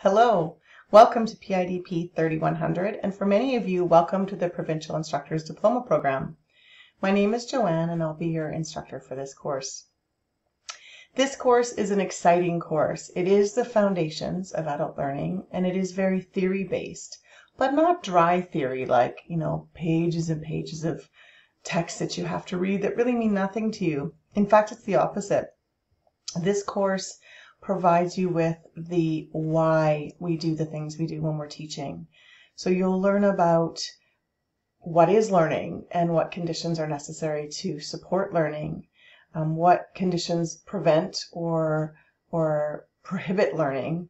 Hello, welcome to PIDP 3100, and for many of you, welcome to the Provincial Instructor's Diploma Program. My name is Joanne, and I'll be your instructor for this course. This course is an exciting course. It is the foundations of adult learning, and it is very theory-based, but not dry theory like, pages and pages of text that you have to read that really mean nothing to you. In fact, it's the opposite. This course provides you with the why we do the things we do when we're teaching. So you'll learn about what is learning and what conditions are necessary to support learning, what conditions prevent or prohibit learning,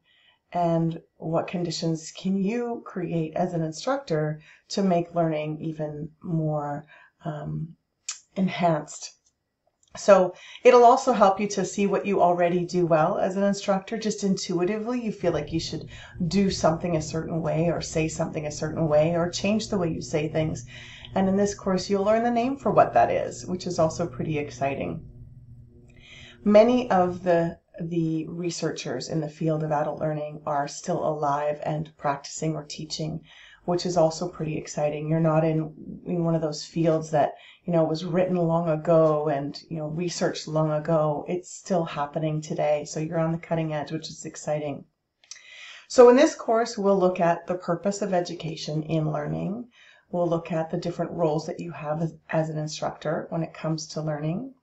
and what conditions can you create as an instructor to make learning even more enhanced. So it'll also help you to see what you already do well as an instructor. Just intuitively, you feel like you should do something a certain way or say something a certain way or change the way you say things. And in this course, you'll learn the name for what that is, which is also pretty exciting. Many of the researchers in the field of adult learning are still alive and practicing or teaching, which is also pretty exciting. You're not in one of those fields that was written long ago and researched long ago. It's still happening today, so you're on the cutting edge, which is exciting. So in this course, we'll look at the purpose of education in learning. We'll look at the different roles that you have as an instructor when it comes to learning.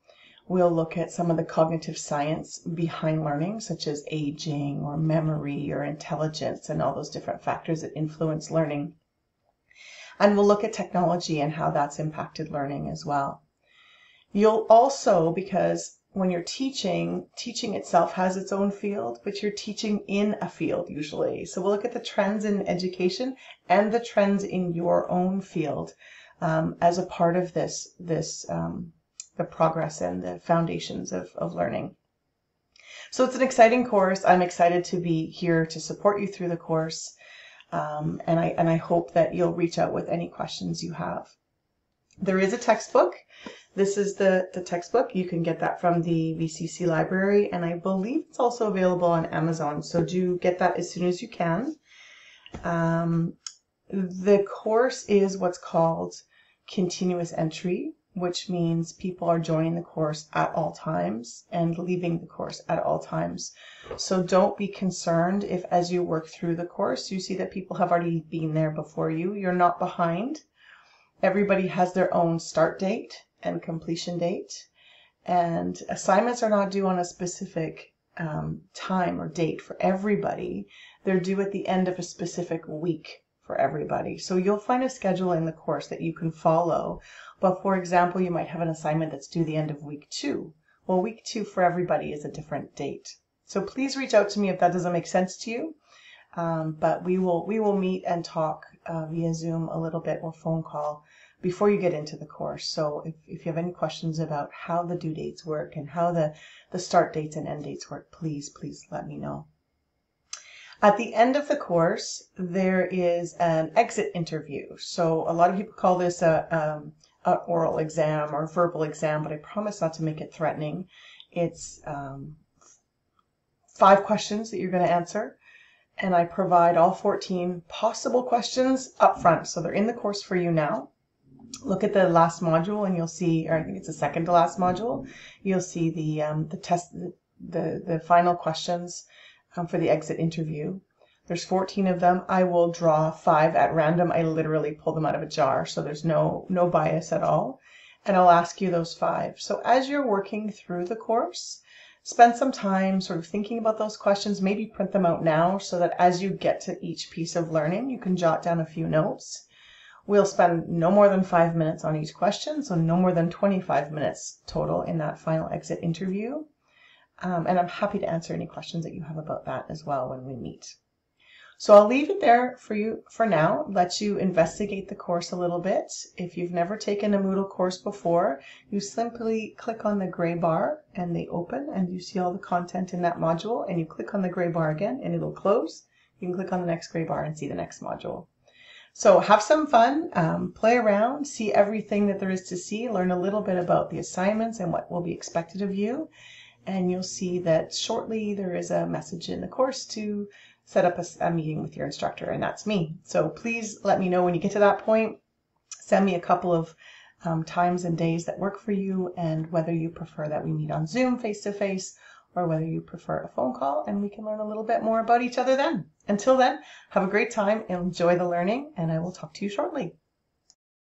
We'll look at some of the cognitive science behind learning, such as aging or memory or intelligence and all those different factors that influence learning. And we'll look at technology and how that's impacted learning as well. You'll also, because when you're teaching itself has its own field, but you're teaching in a field usually. So we'll look at the trends in education and the trends in your own field as a part of the progress and the foundations of learning. So it's an exciting course. I'm excited to be here to support you through the course. And I hope that you'll reach out with any questions you have. There is a textbook. This is the textbook. You can get that from the VCC library, and I believe it's also available on Amazon. So do get that as soon as you can. The course is what's called continuous entry, which means people are joining the course at all times and leaving the course at all times. So don't be concerned if as you work through the course, you see that people have already been there before you. You're not behind. Everybody has their own start date and completion date, and assignments are not due on a specific time or date for everybody. They're due at the end of a specific week for everybody. So you'll find a schedule in the course that you can follow. But for example, you might have an assignment that's due the end of week 2. Well, week 2 for everybody is a different date. So please reach out to me if that doesn't make sense to you. But we will meet and talk via Zoom a little bit or phone call before you get into the course. So if you have any questions about how the due dates work and how the start dates and end dates work, please let me know. At the end of the course, there is an exit interview. So a lot of people call this an oral exam or verbal exam, but I promise not to make it threatening. It's 5 questions that you're going to answer, and I provide all 14 possible questions up front. So they're in the course for you now. Look at the last module and you'll see, or I think it's the second to last module, you'll see the test, the final questions for the exit interview. There's 14 of them. I will draw 5 at random. I literally pull them out of a jar, so there's no bias at all. And I'll ask you those 5. So as you're working through the course, spend some time sort of thinking about those questions. Maybe print them out now so that as you get to each piece of learning, you can jot down a few notes. We'll spend no more than 5 minutes on each question, so no more than 25 minutes total in that final exit interview. And I'm happy to answer any questions that you have about that as well when we meet. So I'll leave it there for you for now, let you investigate the course a little bit. If you've never taken a Moodle course before, you simply click on the gray bar and they open and you see all the content in that module, and you click on the gray bar again and it'll close. You can click on the next gray bar and see the next module. So have some fun, play around, see everything that there is to see, learn a little bit about the assignments and what will be expected of you. And you'll see that shortly there is a message in the course to set up a meeting with your instructor, and that's me. So please let me know when you get to that point. Send me a couple of times and days that work for you, and whether you prefer that we meet on Zoom face-to-face or whether you prefer a phone call, and we can learn a little bit more about each other then. Until then, have a great time, enjoy the learning, and I will talk to you shortly.